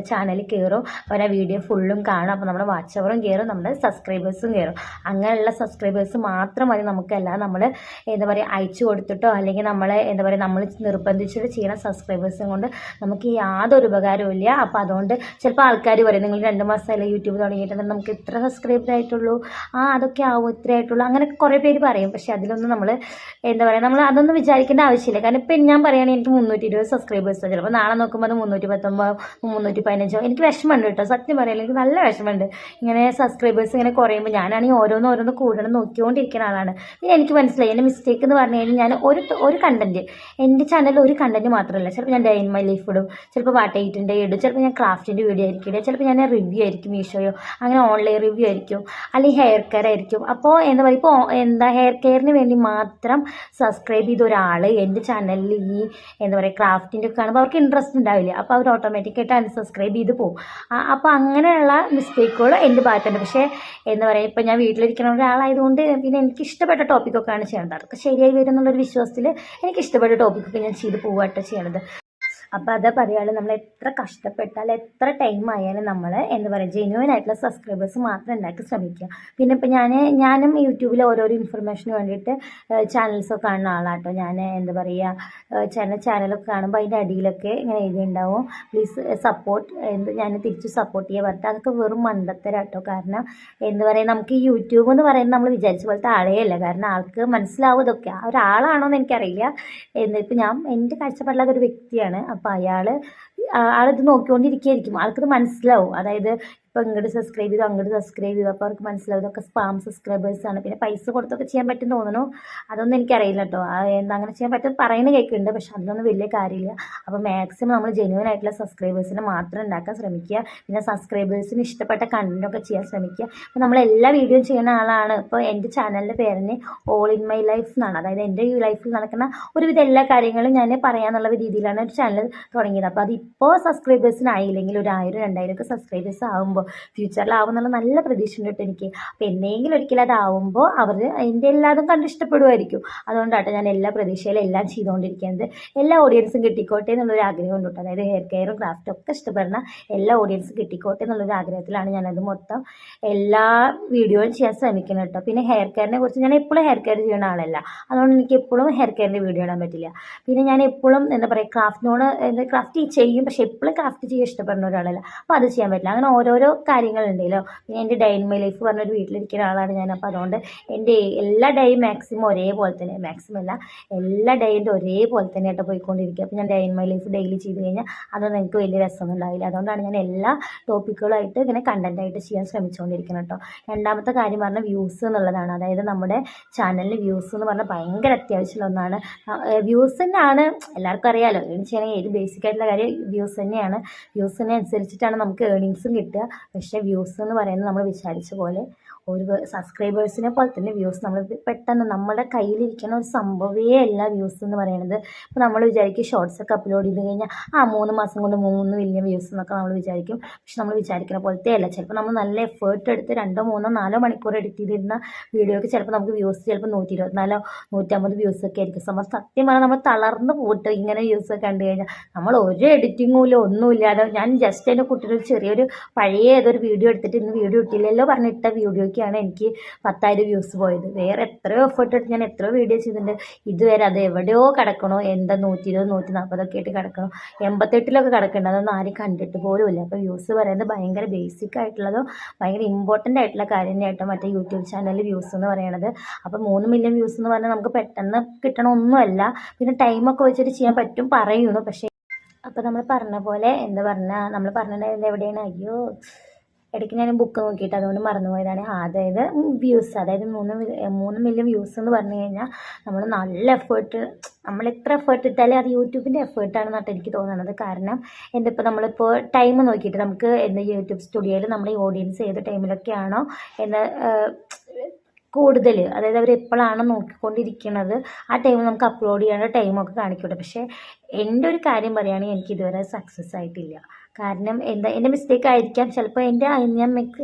ചാനലിൽ കയറും, അവർ ആ വീഡിയോ ഫുള്ളും കാണും. അപ്പോൾ നമ്മുടെ വാച്ച് അവറും കയറും, നമ്മുടെ സബ്സ്ക്രൈബേഴ്സും കയറും. അങ്ങനെയുള്ള സബ്സ്ക്രൈബേഴ്സ് മാത്രം മതി നമുക്കല്ല നമ്മൾ എന്താ പറയുക അയച്ചു കൊടുത്തിട്ടോ അല്ലെങ്കിൽ നമ്മളെ എന്താ പറയുക നമ്മൾ നിർബന്ധിച്ചിട്ട് ചെയ്യുന്ന സബ്സ്ക്രൈബേഴ്സും കൊണ്ട് നമുക്ക് യാതൊരു ഉപകാരവും ഇല്ല. അപ്പോൾ അതുകൊണ്ട് ചിലപ്പോൾ ആൾക്കാർ പറയും, നിങ്ങൾ 2 മാസമല്ലേ യൂട്യൂബ് തുടങ്ങിയിട്ട് നമുക്ക് ഇത്ര സബ്സ്ക്രൈബർ ആയിട്ടുള്ളൂ, അതൊക്കെ ആവും, ഇത്ര ആയിട്ടുള്ളൂ, അങ്ങനെ കുറേ പേര് പറയും. പക്ഷേ അതിലൊന്നും നമ്മൾ എന്താ പറയുക, നമ്മൾ അതൊന്നും വിചാരിക്കേണ്ട ആവശ്യമില്ല. കാരണം ഇപ്പം ഞാൻ പറയുകയാണെങ്കിൽ എനിക്ക് 320 സബ്സ്ക്രൈബേഴ്സ്, ചിലപ്പോൾ നാളെ നോക്കുമ്പോൾ അത് 319 315. എനിക്ക് വിഷമമുണ്ട് കേട്ടോ, സത്യം പറയാൻ എനിക്ക് നല്ല വിഷമമുണ്ട്. ഇങ്ങനെ സബ്സ്ക്രൈബേഴ്സ് ഇങ്ങനെ കുറയുമ്പോൾ ഞാനാണെങ്കിൽ ഓരോന്ന് കൂടണം നോക്കിക്കൊണ്ടിരിക്കുന്ന ആളാണ്. പിന്നെ എനിക്ക് മനസ്സിലായി എൻ്റെ മിസ്റ്റേക്ക് എന്ന് പറഞ്ഞു കഴിഞ്ഞാൽ, ഞാൻ ഒരു കണ്ടൻറ്റ്, എൻ്റെ ചാനലിൽ ഒരു കണ്ടൻറ്റ് മാത്രമല്ല, ചിലപ്പോൾ ഞാൻ ഡേ ഇൻ മൈ ലൈഫ് ഇടും, ചിലപ്പോൾ വാട്ടൈറ്റിൻ്റെ ഇടും, ചിലപ്പോൾ ഞാൻ ക്രാഫ്റ്റിൻ്റെ വീഡിയോ ആയിരിക്കും ഇടുക, ചിലപ്പോൾ ഞാൻ റിവ്യൂ ആയിരിക്കും, മീഷോയോ അങ്ങനെ ഓൺലൈൻ റിവ്യൂ ആയിരിക്കും, അല്ലെങ്കിൽ ഹെയർ കെയർ ആയിരിക്കും. അപ്പോൾ എന്താ പറയുക, ഇപ്പോൾ ഹെയർ കെയറിന് വേണ്ടി മാത്രം സബ്സ്ക്രൈബ് ചെയ്ത ഒരാൾ എൻ്റെ ചാനലിൽ ഈ എന്താ പറയുക ക്രാഫ്റ്റിൻ്റെ ഒക്കെ കാണുമ്പോൾ അവർക്ക് ഇൻട്രസ്റ്റ് ഉണ്ടാവില്ല. അപ്പോൾ അവർ ഓട്ടോമാറ്റിക്കായിട്ട് അൺസബ്സ്ക്രൈബ് ചെയ്ത് പോകും. അപ്പോൾ അങ്ങനെയുള്ള മിസ്റ്റേക്കുകൾ എൻ്റെ ഭാഗത്തുണ്ട്. പക്ഷേ എന്താ പറയുക, ഇപ്പോൾ ഞാൻ വീട്ടിലിരിക്കുന്ന ഒരാളായതുകൊണ്ട് പിന്നെ എനിക്ക് ഇഷ്ടപ്പെട്ട ടോപ്പിക്കൊക്കെയാണ് ചെയ്യേണ്ടത്. അതൊക്കെ ശരിയായി വരും എന്നുള്ളൊരു വിശ്വാസത്തിൽ എനിക്ക് ഇഷ്ടപ്പെട്ട ടോപ്പിക്കൊക്കെ ഞാൻ ചെയ്ത് പോവാട്ടോ ചെയ്യണത്. അപ്പോൾ അത് പറയുകയാണെങ്കിൽ നമ്മൾ എത്ര കഷ്ടപ്പെട്ടാൽ എത്ര ടൈം ആയാലും നമ്മൾ എന്താ പറയുക ജെന്യുവൻ ആയിട്ടുള്ള സബ്സ്ക്രൈബേഴ്സ് മാത്രം ഉണ്ടാക്കി ശ്രമിക്കുക. പിന്നെ ഇപ്പോൾ ഞാനും യൂട്യൂബിൽ ഓരോരോ ഇൻഫർമേഷന് വേണ്ടിയിട്ട് ചാനൽസൊക്കെ കാണുന്ന ആളാട്ടോ. ഞാൻ എന്താ പറയുക ചാനലൊക്കെ കാണുമ്പോൾ അതിൻ്റെ അടിയിലൊക്കെ ഇങ്ങനെ എഴുതിയിട്ടുണ്ടാവും പ്ലീസ് സപ്പോർട്ട്, ഞാൻ തിരിച്ച് സപ്പോർട്ട് ചെയ്യാൻ പറഞ്ഞിട്ട്. അതൊക്കെ വെറും മണ്ടത്തരാട്ടോ. കാരണം എന്താ പറയുക, നമുക്ക് ഈ യൂട്യൂബ് എന്ന് പറയുന്നത് നമ്മൾ വിചാരിച്ച പോലത്തെ ആളെയല്ല. കാരണം ആൾക്ക് മനസ്സിലാവും ഇതൊക്കെ. ഒരാളാണോ എന്ന് എനിക്കറിയില്ല. എന്നിപ്പോൾ ഞാൻ എൻ്റെ കാഴ്ചപ്പാടിലൊരു വ്യക്തിയാണ്. അപ്പോൾ ആളിത് നോക്കിക്കൊണ്ടിരിക്കുകയായിരിക്കും, ആൾക്കത് മനസ്സിലാവും. അതായത് ഇപ്പോൾ ഇങ്ങോട്ട് സബ്സ്ക്രൈബ് ചെയ്തു അങ്ങോട്ട് സബ്സ്ക്രൈബ് ചെയ്തു അപ്പോൾ അവർക്ക് മനസ്സിലാവും ഇതൊക്കെ സ്പാം സബ്സ്ക്രൈബേഴ്സാണ്. പിന്നെ പൈസ കൊടുത്തൊക്കെ ചെയ്യാൻ പറ്റും തോന്നുന്നു, അതൊന്നും എനിക്കറിയില്ല കേട്ടോ. എന്താ അങ്ങനെ ചെയ്യാൻ പറ്റും പറയുന്നത് കേൾക്കുന്നുണ്ട്, പക്ഷെ അതിലൊന്നും വലിയ കാര്യമില്ല. അപ്പോൾ മാക്സിമം നമ്മൾ ജെന്യുവൻ ആയിട്ടുള്ള സബ്സ്ക്രൈബേഴ്സിനെ മാത്രം ഉണ്ടാക്കാൻ ശ്രമിക്കുക. പിന്നെ സബ്സ്ക്രൈബേഴ്സിന് ഇഷ്ടപ്പെട്ട കണ്ടൻറ്റൊക്കെ ചെയ്യാൻ ശ്രമിക്കുക. അപ്പോൾ നമ്മൾ എല്ലാ വീഡിയോയും ചെയ്യുന്ന ആളാണ്. ഇപ്പോൾ എൻ്റെ ചാനലിൻ്റെ പേരിന് ഓൾ ഇൻ മൈ ലൈഫ് എന്നാണ്. അതായത് എൻ്റെ ഈ ലൈഫിൽ നടക്കുന്ന ഒരുവിധ എല്ലാ കാര്യങ്ങളും ഞാൻ പറയാന്നുള്ള രീതിയിലാണ് ഒരു ചാനൽ തുടങ്ങിയത്. അപ്പോൾ അതിപ്പോൾ സബ്സ്ക്രൈബേഴ്സിനായില്ലെങ്കിൽ ഒരു 1000 2000 ഒക്കെ സബ്സ്ക്രൈബേഴ്സ് ആകുമ്പോൾ ഫ്യൂച്ചറിലാവും എന്നുള്ള നല്ല പ്രതീക്ഷ ഉണ്ട് കേട്ടോ എനിക്ക്. അപ്പോൾ എന്തെങ്കിലും ഒരിക്കലും അതാവുമ്പോൾ അവർ എൻ്റെ എല്ലാതും കണ്ട് ഇഷ്ടപ്പെടുമായിരിക്കും. അതുകൊണ്ടാട്ടോ ഞാൻ എല്ലാ പ്രതീക്ഷയിലും എല്ലാം ചെയ്തുകൊണ്ടിരിക്കുന്നത്. എല്ലാ ഓഡിയൻസും കിട്ടിക്കോട്ടെ എന്നുള്ളൊരു ആഗ്രഹം ഉണ്ട് കേട്ടോ. അതായത് ഹെയർ കെയറും ക്രാഫ്റ്റും ഒക്കെ ഇഷ്ടപ്പെടുന്ന എല്ലാ ഓഡിയൻസും കിട്ടിക്കോട്ടെ എന്നുള്ളൊരു ആഗ്രഹത്തിലാണ് ഞാനത് മൊത്തം എല്ലാ വീഡിയോയും ചെയ്യാൻ ശ്രമിക്കുന്നത് കേട്ടോ. പിന്നെ ഹെയർ കെയറിനെ കുറിച്ച് ഞാൻ എപ്പോഴും ഹെയർ കെയർ ചെയ്യുന്ന ആളല്ല, അതുകൊണ്ട് എനിക്ക് എപ്പോഴും ഹെയർ കെയറിൻ്റെ വീഡിയോ ഇടാൻ പറ്റില്ല. പിന്നെ ഞാൻ എപ്പോഴും എന്താ പറയുക ക്രാഫ്റ്റിനോട് ക്രാഫ്റ്റ് ചെയ്യും, പക്ഷെ എപ്പോഴും ക്രാഫ്റ്റ് ചെയ്യാൻ ഇഷ്ടപ്പെടുന്ന ഒരാളല്ല, അപ്പോൾ അത് ചെയ്യാൻ പറ്റില്ല. അങ്ങനെ ഓരോരോ കാര്യങ്ങളുണ്ടല്ലോ. പിന്നെ എൻ്റെ ഡേ ഇൻ മൈ ലൈഫ് പറഞ്ഞൊരു വീട്ടിലിരിക്കുന്ന ആളാണ് ഞാൻ. അപ്പോൾ അതുകൊണ്ട് എൻ്റെ എല്ലാ ഡേയും മാക്സിമം ഒരേപോലെ തന്നെ, മാക്സിമം അല്ല എല്ലാ ഡേയിൻ്റെ ഒരേപോലെ തന്നെ ആയിട്ട് പോയിക്കൊണ്ടിരിക്കുക. അപ്പോൾ ഞാൻ day in my life daily ചെയ്ത് കഴിഞ്ഞാൽ അതൊന്നും എനിക്ക് വലിയ രസമൊന്നും ഉണ്ടാവില്ല. അതുകൊണ്ടാണ് ഞാൻ എല്ലാ ടോപ്പിക്കുകളായിട്ട് ഇങ്ങനെ കണ്ടൻറ്റായിട്ട് ചെയ്യാൻ ശ്രമിച്ചുകൊണ്ടിരിക്കുന്നത് കേട്ടോ. രണ്ടാമത്തെ കാര്യം പറഞ്ഞാൽ വ്യൂസ് എന്നുള്ളതാണ്. അതായത് നമ്മുടെ ചാനലിൽ വ്യൂസ് എന്ന് പറഞ്ഞാൽ ഭയങ്കര അത്യാവശ്യമുള്ള ഒന്നാണ്. വ്യൂസ് തന്നെയാണ് എല്ലാവർക്കും അറിയാമല്ലോ, ഏൺ ചെയ്യണമെങ്കിൽ ഏത് ബേസിക് ആയിട്ടുള്ള കാര്യം വ്യൂസ് തന്നെയാണ്. വ്യൂസിനെ അനുസരിച്ചിട്ടാണ് നമുക്ക് ഏണിങ്സും കിട്ടുക. പക്ഷേ വ്യൂസ് എന്ന് പറയുന്നത് നമ്മൾ വിചാരിച്ച പോലെ ഒരു സബ്സ്ക്രൈബേഴ്സിനെ പോലെ തന്നെ വ്യൂസ് നമ്മൾ പെട്ടെന്ന് നമ്മുടെ കയ്യിലിരിക്കുന്ന ഒരു സംഭവമേ അല്ല വ്യൂസ് എന്ന് പറയുന്നത്. ഇപ്പോൾ നമ്മൾ വിചാരിക്കും ഷോർട്സൊക്കെ അപ്ലോഡ് ചെയ്ത് കഴിഞ്ഞാൽ 3 മാസം കൊണ്ട് 3 മില്യൺ വ്യൂസ് എന്നൊക്കെ നമ്മൾ വിചാരിക്കും. പക്ഷെ നമ്മൾ വിചാരിക്കുന്ന പോലത്തെ അല്ല. ചിലപ്പോൾ നമ്മൾ നല്ല എഫേർട്ട് എടുത്ത് 2 3 4 മണിക്കൂർ എഡിറ്റ് ചെയ്തിരുന്ന വീഡിയോയ്ക്ക് ചിലപ്പോൾ നമുക്ക് വ്യൂസ് ചിലപ്പോൾ 124 150 വ്യൂസൊക്കെ ആയിരിക്കും. സത്യം പറഞ്ഞാൽ നമ്മൾ തളർന്ന് പോയിട്ട് ഇങ്ങനെ വ്യൂസൊക്കെ കണ്ടു കഴിഞ്ഞാൽ നമ്മൾ ഒരു എഡിറ്റിങ്ങും ഇല്ല ഒന്നുമില്ലാതെ ഞാൻ ജസ്റ്റ് എൻ്റെ കുട്ടിയുടെ ചെറിയൊരു പഴയ ഏതൊരു വീഡിയോ എടുത്തിട്ട് ഇന്ന് വീഡിയോ ഇട്ടില്ലല്ലോ പറഞ്ഞിട്ട വീഡിയോയ്ക്കാണ് എനിക്ക് 10,000 വ്യൂസ് പോയത്. വേറെ എത്രയോ എഫേർട്ട് എടുത്ത് ഞാൻ എത്രയോ വീഡിയോ ചെയ്തിട്ടുണ്ട്. ഇതുവരെ അത് എവിടെയോ കിടക്കണോ, എന്താ 120 140 ഒക്കെ ആയിട്ട് കിടക്കണോ, 88 കിടക്കുന്നുണ്ട്. അതൊന്നും ആരും കണ്ടിട്ട് പോലുമില്ല. അപ്പോൾ വ്യൂസ് പറയുന്നത് ഭയങ്കര ബേസിക് ആയിട്ടുള്ളതോ ഭയങ്കര ഇമ്പോർട്ടൻ്റ് ആയിട്ടുള്ള കാര്യം തന്നെയായിട്ടോ മറ്റേ യൂട്യൂബ് ചാനലിൽ വ്യൂസ് എന്ന് പറയുന്നത്. അപ്പോൾ 3 മില്യൺ വ്യൂസ് എന്ന് പറഞ്ഞാൽ നമുക്ക് പെട്ടെന്ന് കിട്ടണമൊന്നുമല്ല. പിന്നെ ടൈമൊക്കെ വെച്ചിട്ട് ചെയ്യാൻ പറ്റും പറയുന്നു. പക്ഷേ അപ്പോൾ നമ്മൾ പറഞ്ഞ പോലെ എന്താ പറഞ്ഞാൽ നമ്മൾ പറഞ്ഞിട്ടുണ്ടായിരുന്നത് എവിടെയാണ്, അയ്യോ ഇടയ്ക്ക് ഞാൻ ബുക്ക് നോക്കിയിട്ട് അതുകൊണ്ട് മറന്നുപോയതാണ്. അതായത് വ്യൂസ്, അതായത് 3 മില്യൺ വ്യൂസ് എന്ന് പറഞ്ഞു കഴിഞ്ഞാൽ നമ്മൾ നല്ല എഫേർട്ട്, നമ്മൾ എത്ര എഫേർട്ട് ഇട്ടാലും അത് യൂട്യൂബിൻ്റെ എഫേർട്ടാണെന്നാണ് എനിക്ക് തോന്നുന്നത്. കാരണം ഇപ്പോൾ നമ്മളിപ്പോൾ ടൈം നോക്കിയിട്ട് നമുക്ക് യൂട്യൂബ് സ്റ്റുഡിയോയിൽ നമ്മൾ ഈ ഓഡിയൻസ് ഏത് ടൈമിലൊക്കെയാണോ കൂടുതൽ, അതായത് അവർ എപ്പോഴാണ് നോക്കിക്കൊണ്ടിരിക്കുന്നത് ആ ടൈം നമുക്ക് അപ്ലോഡ് ചെയ്യേണ്ട ടൈമൊക്കെ കാണിക്കട്ടെ. പക്ഷേ എൻ്റെ ഒരു കാര്യം പറയുകയാണെങ്കിൽ എനിക്ക് ഇതുവരെ സക്സസ് ആയിട്ടില്ല. കാരണം എൻ്റെ മിസ്റ്റേക്ക് ആയിരിക്കാം. ചിലപ്പോൾ ഞാൻ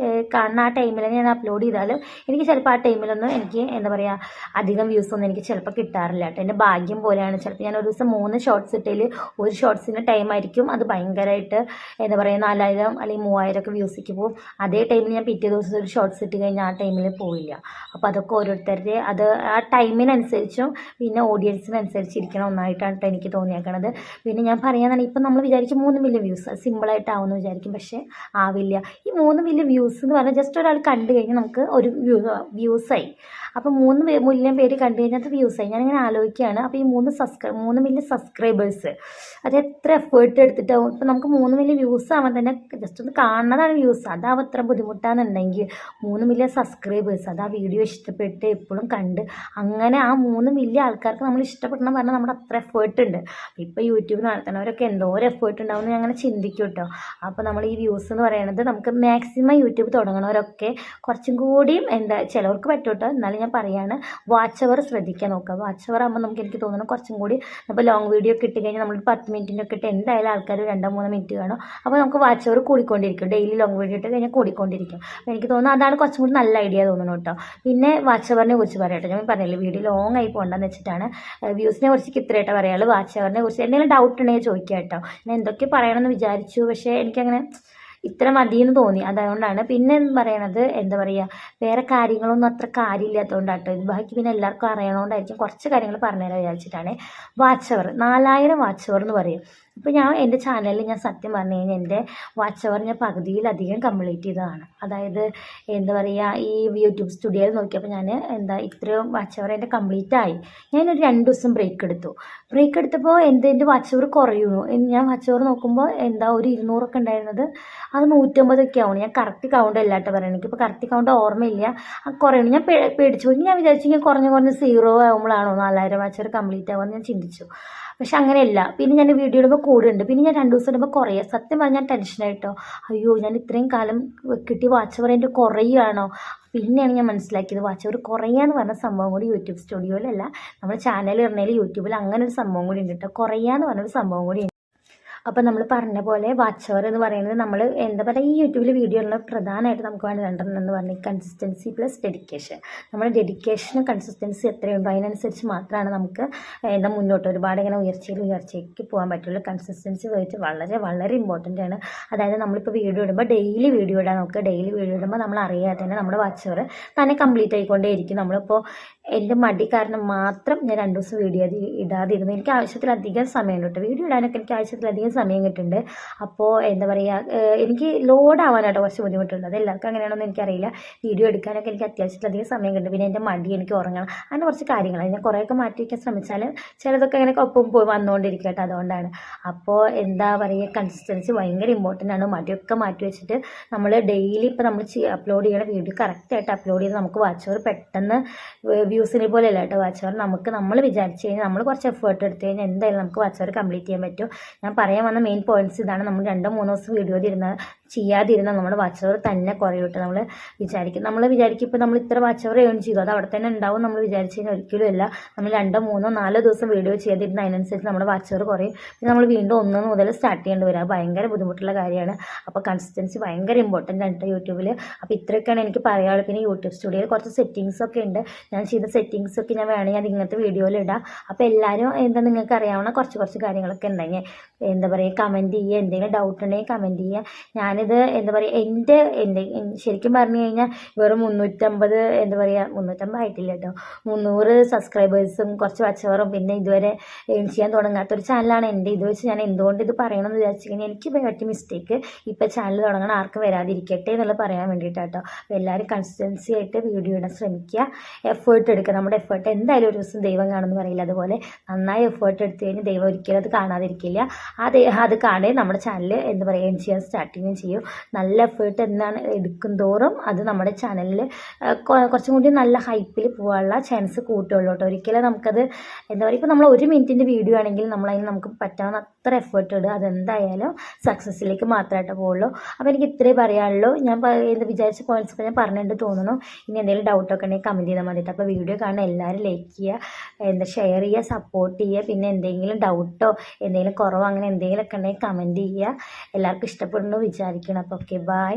കാണുന്ന ആ ടൈമിൽ ഞാൻ അപ്ലോഡ് ചെയ്താലും എനിക്ക് ചിലപ്പോൾ ആ ടൈമിലൊന്നും എനിക്ക് എന്താ പറയുക അധികം വ്യൂസൊന്നും എനിക്ക് ചിലപ്പോൾ കിട്ടാറില്ല കേട്ടോ. എൻ്റെ ഭാഗ്യം പോലെയാണ്. ചിലപ്പോൾ ഞാൻ ഒരു ദിവസം 3 ഷോർട്സ് ഇട്ടതിൽ ഒരു ഷോർട്സിൻ്റെ ടൈം ആയിരിക്കും അത് ഭയങ്കരമായിട്ട് എന്താ പറയുക 4000 അല്ലെങ്കിൽ 3000 ഒക്കെ വ്യൂസിക്ക് പോകും. അതേ ടൈമിൽ ഞാൻ പിറ്റേ ദിവസം ഒരു ഷോർട്സ് ഇട്ട് കഴിഞ്ഞാൽ ആ ടൈമിൽ പോയില്ല. അപ്പോൾ അതൊക്കെ ഓരോരുത്തരുടെ അത് ആ ടൈമിനനുസരിച്ചും പിന്നെ ഓഡിയൻസിനനുസരിച്ചിരിക്കണം ഒന്നായിട്ടാണ് കേട്ടോ എനിക്ക് തോന്നിയേക്കണത്. പിന്നെ ഞാൻ പറയാനാണെങ്കിൽ ഇപ്പം നമ്മൾ വിചാരിക്കും 3 മില്യൺ വ്യൂസ് സിമ്പിളായിട്ടാവുമെന്ന് വിചാരിക്കും. പക്ഷേ ആവില്ല. ഈ 3 മില്യൺ വ്യൂസ് എന്ന് പറഞ്ഞാൽ ജസ്റ്റ് ഒരാൾ കണ്ടു കഴിഞ്ഞാൽ നമുക്ക് ഒരു വ്യൂസായി. അപ്പോൾ 3 മില്യൺ പേര് കണ്ടു കഴിഞ്ഞാൽ അത് വ്യൂസായി. ഞാനിങ്ങനെ ആലോചിക്കുകയാണ്. അപ്പോൾ ഈ 3 മില്യൺ സബ്സ്ക്രൈബേഴ്സ് അത് എത്ര എഫേർട്ട് എടുത്തിട്ടാവും. ഇപ്പോൾ നമുക്ക് 3 മില്യൺ വ്യൂസ് ആവാൻ തന്നെ ജസ്റ്റ് ഒന്ന് കാണുന്നതാണ് വ്യൂസ്, അതാവും അത്ര ബുദ്ധിമുട്ടാണെന്നുണ്ടെങ്കിൽ 3 മില്യൺ സബ്സ്ക്രൈബേഴ്സ് അത് ആ വീഡിയോ ഇഷ്ടപ്പെട്ട് എപ്പോഴും കണ്ട് അങ്ങനെ ആ 3 മില്യൺ ആൾക്കാർക്ക് നമ്മൾ ഇഷ്ടപ്പെടണം പറഞ്ഞാൽ നമ്മുടെ അത്ര എഫേർട്ട് ഉണ്ട്. ഇപ്പോൾ യൂട്യൂബ് നടത്തുന്നവരൊക്കെ എന്തോരം എഫേർട്ട് ഉണ്ടാവും എന്ന് അങ്ങനെ ചിന്തിക്കും കേട്ടോ. അപ്പോൾ നമ്മൾ ഈ വ്യൂസ് എന്ന് പറയുന്നത് നമുക്ക് മാക്സിമം യൂട്യൂബ് തുടങ്ങണവരൊക്കെ കുറച്ചും കൂടിയും ചിലവർക്ക് പറ്റും കേട്ടോ. എന്നാലും ഞാൻ പറയുകയാണ് വാച്ച് അവർ ശ്രദ്ധിക്കാൻ നോക്കുക. വാച്ച് അവർ ആകുമ്പോൾ എനിക്ക് തോന്നുന്നു കുറച്ചും കൂടി ഇപ്പോൾ ലോങ് വീഡിയോ ഒക്കെ ഇട്ട് കഴിഞ്ഞാൽ നമ്മൾ 10 മിനിറ്റിൻ്റെ ഒക്കെ ഇട്ട് എന്തായാലും ആൾക്കാർ 2-3 മിനിറ്റ് കാണും. അപ്പോൾ നമുക്ക് വാച്ച് അവർ കൂടിക്കൊണ്ടിരിക്കും. ഡെയിലി ലോങ് വീഡിയോ ഇട്ട് കഴിഞ്ഞാൽ കൂടിക്കൊണ്ടിരിക്കും. അപ്പോൾ എനിക്ക് തോന്നുന്നു അതാണ് കുറച്ചും കൂടി നല്ല ഐഡിയ തോന്നുന്നു കേട്ടോ. പിന്നെ വാച്ച് അവറിനെ കുറിച്ച് പറയട്ടെ. ഞാൻ പറഞ്ഞില്ലേ വീഡിയോ ലോങ് ആയി പോകണ്ടെന്ന് വെച്ചിട്ടാണ്. വ്യൂസിനെ കുറിച്ച് ഇത്രയായിട്ട് പറയാനുള്ളൂ. വാച്ച് അവറിനെ കുറിച്ച് എന്തെങ്കിലും ഡൗട്ട് ഉണ്ടെങ്കിൽ ചോദിക്കുക കേട്ടോ. ഞാൻ എന്തൊക്കെ പറയണമെന്ന് വിചാരിച്ചു, പക്ഷേ എനിക്കങ്ങനെ ഇത്ര മതിയെന്ന് തോന്നി, അതുകൊണ്ടാണ്. പിന്നെ പറയണത് എന്താ പറയുക വേറെ കാര്യങ്ങളൊന്നും അത്ര കാര്യമില്ലാത്തതുകൊണ്ടാട്ടോ. ഇത് ബാക്കി പിന്നെ എല്ലാവർക്കും അറിയണോണ്ടായിരിക്കും കുറച്ച് കാര്യങ്ങൾ പറഞ്ഞുതരാൻ വിചാരിച്ചിട്ടാണ്. വാച്ച് അവർ 4000 വാച്ച് അവർ എന്ന് പറയും. ഇപ്പോൾ ഞാൻ എൻ്റെ ചാനലിൽ ഞാൻ സത്യം പറഞ്ഞു കഴിഞ്ഞാൽ എൻ്റെ വാച്ച് അവർ ഞാൻ പകുതിയിലധികം കംപ്ലീറ്റ് ചെയ്തതാണ്. അതായത് എന്താ പറയുക, ഈ യൂട്യൂബ് സ്റ്റുഡിയോയിൽ നോക്കിയപ്പോൾ ഞാൻ ഇത്രയും വാച്ച് അവർ എൻ്റെ കംപ്ലീറ്റ് ആയി. ഞാനൊരു 2 ദിവസം ബ്രേക്ക് എടുത്തപ്പോൾ എൻ്റെ വാച്ച് അവർ കുറയുന്നു. ഞാൻ വാച്ച് അവർ നോക്കുമ്പോൾ ഒരു 200 ഉണ്ടായിരുന്നത് അത് 150 ആവുന്നു. ഞാൻ കറക്റ്റ് കൗണ്ട് അല്ല കേട്ടോ പറയുന്നത്, എനിക്കിപ്പോൾ കറക്റ്റ് കൗണ്ട് ഓർമ്മയില്ല. കുറയുന്നു. ഞാൻ പേടിച്ചു പോയി. ഞാൻ വിചാരിച്ചു ഇങ്ങനെ കുറഞ്ഞ് 0 ആകുമ്പോഴാണോ 4000 വാച്ച് അവർ കംപ്ലീറ്റ് ആവുമെന്ന് ഞാൻ ചിന്തിച്ചു. പക്ഷെ അങ്ങനെയല്ല. പിന്നെ ഞാൻ വീഡിയോ ഇടുമ്പോൾ കൂടുന്നുണ്ട്, പിന്നെ ഞാൻ 2 ദിവസം ഇടുമ്പോൾ കുറയുക. സത്യം പറഞ്ഞാൽ ഞാൻ ടെൻഷനായിട്ടോ, അയ്യോ ഞാൻ ഇത്രയും കാലം കിട്ടിയ വാച്ച് അവർ എൻ്റെ കുറയുകയാണോ. പിന്നെയാണ് ഞാൻ മനസ്സിലാക്കിയത് വാച്ച് അവർ കുറയാന്ന് പറഞ്ഞ സംഭവം കൂടി യൂട്യൂബ് സ്റ്റുഡിയോയിലല്ല, നമ്മുടെ ചാനൽ ഇറങ്ങുന്നതിൽ യൂട്യൂബിൽ അങ്ങനെ ഒരു സംഭവം കൂടി ഉണ്ട് കേട്ടോ. കുറയാന്ന് പറഞ്ഞൊരു സംഭവം കൂടി ഉണ്ട്. അപ്പോൾ നമ്മൾ പറഞ്ഞ പോലെ വാച്ച് അവർ എന്ന് പറയുന്നത് നമ്മൾ എന്താ പറയുക, ഈ യൂട്യൂബിൽ വീഡിയോയിൽ പ്രധാനമായിട്ട് നമുക്ക് വേണ്ട 2 എന്ന് പറഞ്ഞാൽ കൺസിസ്റ്റൻസി പ്ലസ് ഡെഡിക്കേഷൻ. നമ്മുടെ ഡെഡിക്കേഷനും കൺസിസ്റ്റൻസി എത്രയുണ്ടോ അതിനനുസരിച്ച് മാത്രമാണ് നമുക്ക് മുന്നോട്ട് ഒരുപാട് ഇങ്ങനെ ഉയർച്ചയ്ക്ക് പോകാൻ പറ്റുള്ളൂ. കൺസിസ്റ്റൻസി വെച്ചിട്ട് വളരെ വളരെ ഇമ്പോർട്ടൻ്റ് ആണ്. അതായത് നമ്മളിപ്പോൾ വീഡിയോ ഇടുമ്പോൾ ഡെയിലി വീഡിയോ ഇടാൻ നോക്കുക. ഡെയിലി വീഡിയോ ഇടുമ്പോൾ നമ്മൾ അറിയാതെ തന്നെ നമ്മുടെ വാച്ച് അവർ തന്നെ കംപ്ലീറ്റ് ആയിക്കൊണ്ടേയിരിക്കും. നമ്മളിപ്പോൾ എൻ്റെ മടി കാരണം മാത്രം ഞാൻ 2 ദിവസം വീഡിയോ ഇടാതിരുന്നു. എനിക്ക് ആവശ്യത്തിലധികം സമയം കിട്ടും വീഡിയോ ഇടാനൊക്കെ, എനിക്ക് ആവശ്യത്തിലധികം സമയം കിട്ടുന്നുണ്ട്. അപ്പോൾ എന്താ പറയുക, എനിക്ക് ലോഡ് ആവാനായിട്ട് കുറച്ച് ബുദ്ധിമുട്ടുണ്ട്. അത് എല്ലാവർക്കും അങ്ങനെയാണെന്ന് എനിക്കറിയില്ല. വീഡിയോ എടുക്കാനൊക്കെ എനിക്ക് അത്യാവശ്യത്തിലധികം സമയം കിട്ടും. പിന്നെ എൻ്റെ മടി, എനിക്ക് ഉറങ്ങണം, അങ്ങനെ കുറച്ച് കാര്യങ്ങൾ ഞാൻ കുറേയൊക്കെ മാറ്റി വയ്ക്കാൻ ശ്രമിച്ചാൽ ചിലതൊക്കെ അങ്ങനെ ഒപ്പം പോയി വന്നുകൊണ്ടിരിക്കും കേട്ടോ. അതുകൊണ്ടാണ്. അപ്പോൾ എന്താ പറയുക, കൺസിസ്റ്റൻസി ഭയങ്കര ഇമ്പോർട്ടൻ്റ് ആണ്. മടിയൊക്കെ മാറ്റി വെച്ചിട്ട് നമ്മൾ ഡെയിലി ഇപ്പോൾ നമ്മൾ അപ്ലോഡ് ചെയ്യണ വീഡിയോ കറക്റ്റായിട്ട് അപ്ലോഡ് ചെയ്ത് നമുക്ക് വാച്ച് അവർ പെട്ടെന്ന് വ്യൂസിനെ പോലെ അല്ല കേട്ടോ. വാച്ച് അവർ നമ്മൾ വിചാരിച്ച് കഴിഞ്ഞാൽ നമ്മൾ കുറച്ച് എഫേർട്ട് എടുത്ത് കഴിഞ്ഞാൽ എന്തായാലും നമുക്ക് വാച്ച് അവർ കംപ്ലീറ്റ് ചെയ്യാൻ പറ്റും. ഞാൻ പറയാൻ വന്ന മെയിൻ പോയിന്റ്സ് ഇതാണ്. നമ്മൾ 2-3 ദിവസം വീഡിയോ ചെയ്യാതിരുന്ന നമ്മുടെ വാച്ച് അവർ തന്നെ കുറയൂട്ട്. നമ്മൾ വിചാരിക്കും ഇപ്പോൾ നമ്മൾ ഇത്ര വാച്ച് അവർ ഏൺ ചെയ്തു അത് അവിടെ തന്നെ ഉണ്ടാവും നമ്മൾ വിചാരിച്ചു കഴിഞ്ഞാൽ ഒരിക്കലും അല്ല. നമ്മൾ 2-3-4 ദിവസം വീഡിയോ ചെയ്യാതിരുന്ന അതിനനുസരിച്ച് നമ്മുടെ വാച്ച് അവർ കുറയും. പിന്നെ നമ്മൾ വീണ്ടും 1 മുതൽ സ്റ്റാർട്ട് ചെയ്യേണ്ടി വരും. അത് ഭയങ്കര ബുദ്ധിമുട്ടുള്ള കാര്യമാണ്. അപ്പോൾ കൺസിസ്റ്റൻസി ഭയങ്കര ഇമ്പോർട്ടൻ്റ് ആണ് കേട്ടോ യൂട്യൂബിൽ. അപ്പോൾ ഇത്രയൊക്കെയാണ് എനിക്ക് പറയാനുള്ളത്. പിന്നെ യൂട്യൂബ് സ്റ്റുഡിയോയിൽ കുറച്ച് സെറ്റിങ്സ് ഒക്കെ ഉണ്ട്. ഞാൻ ചെയ്ത സെറ്റിങ്സ് ഒക്കെ ഞാൻ വേണമെങ്കിൽ ഇങ്ങനത്തെ വീഡിയോയിൽ ഇടാം. അപ്പോൾ എല്ലാവരും നിങ്ങൾക്ക് അറിയാവുന്ന കുറച്ച് കാര്യങ്ങളൊക്കെ ഉണ്ടെങ്കിൽ എന്താ പറയുക കമൻറ്റ് ചെയ്യുക. എന്തെങ്കിലും ഡൗട്ട് ഉണ്ടെങ്കിൽ കമൻറ്റ് ചെയ്യുക. ഞാനിത് എന്താ പറയുക എൻ്റെ ശരിക്കും പറഞ്ഞു കഴിഞ്ഞാൽ വെറും 350 എന്താ പറയുക 350 ആയിട്ടില്ല കേട്ടോ, 300 സബ്സ്ക്രൈബേഴ്സും കുറച്ച് വാച്ചവറും പിന്നെ ഇതുവരെ ഏൺ ചെയ്യാൻ തുടങ്ങാത്തൊരു ചാനലാണ് എൻ്റെ. ഇത് വെച്ച് ഞാൻ എന്തുകൊണ്ട് ഇത് പറയണമെന്ന് വിചാരിച്ചു കഴിഞ്ഞാൽ എനിക്ക് പറ്റിയ മിസ്റ്റേക്ക് ഇപ്പോൾ ചാനൽ തുടങ്ങണം ആർക്കും വരാതിരിക്കട്ടെ എന്നുള്ളത് പറയാൻ വേണ്ടിയിട്ടാണ് കേട്ടോ. അപ്പോൾ എല്ലാവരും കൺസിസ്റ്റൻസി ആയിട്ട് വീഡിയോ ഇടാൻ ശ്രമിക്കുക, എഫേർട്ട് എടുക്കുക. നമ്മുടെ എഫേർട്ട് എന്തായാലും ഒരു ദിവസം ദൈവം കാണുമെന്ന് പറയില്ല, അതുപോലെ നന്നായി എഫേർട്ട് എടുത്തു കഴിഞ്ഞാൽ ദൈവം ഒരിക്കലും അത് കാണാതിരിക്കില്ല. അത് കാണേ നമ്മുടെ ചാനൽ എന്താ പറയുക ഏൺ ചെയ്യാൻ സ്റ്റാർട്ടിങ്ങും ചെയ്യും. നല്ല എഫേർട്ട് എന്താണ് എടുക്കും തോറും അത് നമ്മുടെ ചാനലിൽ കുറച്ചും കൂടി നല്ല ഹൈപ്പിൽ പോകാനുള്ള ചാൻസ് കൂട്ടുള്ളൂ കേട്ടോ. ഒരിക്കലും നമുക്കത് എന്താ പറയുക, ഇപ്പോൾ നമ്മൾ 1 മിനിറ്റിൻ്റെ വീഡിയോ ആണെങ്കിൽ നമ്മളതിന് നമുക്ക് പറ്റാവുന്ന അത്ര എഫേർട്ട് ഇടുക, അതെന്തായാലും സക്സസ്സിലേക്ക് മാത്രമായിട്ട് പോകുള്ളൂ. അപ്പോൾ എനിക്ക് ഇത്രേ പറയാനുള്ളൂ. ഞാൻ വിചാരിച്ച പോയിന്റ്സ് ഒക്കെ ഞാൻ പറഞ്ഞിട്ട് തോന്നുന്നു. ഇനി എന്തെങ്കിലും ഡൗട്ടൊക്കെ ഉണ്ടെങ്കിൽ കമൻറ്റ് ചെയ്താൽ മതിയിട്ട്. അപ്പോൾ വീഡിയോ കാണാൻ എല്ലാവരും ലൈക്ക് ചെയ്യുക, ഷെയർ ചെയ്യുക, സപ്പോർട്ട് ചെയ്യുക. പിന്നെ എന്തെങ്കിലും ഡൗട്ടോ എന്തെങ്കിലും കുറവോ അങ്ങനെ എന്തെങ്കിലുമൊക്കെ ഉണ്ടെങ്കിൽ കമൻറ്റ് ചെയ്യുക. എല്ലാവർക്കും ഇഷ്ടപ്പെടുന്നു വിചാരിക്കണം. അപ്പോൾ ഓക്കെ ബൈ.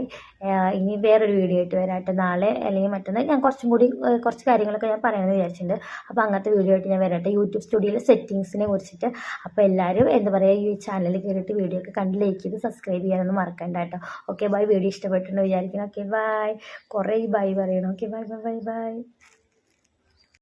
ഇനി വേറൊരു വീഡിയോ ആയിട്ട് വരാട്ടെ നാളെ അല്ലെങ്കിൽ മറ്റന്നാൾ. ഞാൻ കുറച്ച് കാര്യങ്ങളൊക്കെ ഞാൻ പറയണമെന്ന് വിചാരിച്ചിട്ടുണ്ട്. അപ്പോൾ അങ്ങനത്തെ വീഡിയോ ആയിട്ട് ഞാൻ വരട്ടെ യൂട്യൂബ് സ്റ്റുഡിയോയിലെ സെറ്റിങ്സിനെ കുറിച്ചിട്ട്. അപ്പോൾ എല്ലാവരും എന്താ പറയുക ഈ ചാനലിൽ കയറിയിട്ട് വീഡിയോ ഒക്കെ കണ്ട് ലൈക്ക് ചെയ്ത് സബ്സ്ക്രൈബ് ചെയ്യാനൊന്നും മറക്കണ്ട കേട്ടോ. Okay bye. വീഡിയോ ഇഷ്ടപ്പെട്ടിട്ടുണ്ടെന്ന് വിചാരിക്കണം. Okay bye. കുറേ ബൈ പറയണം. Okay bye bye bye bye.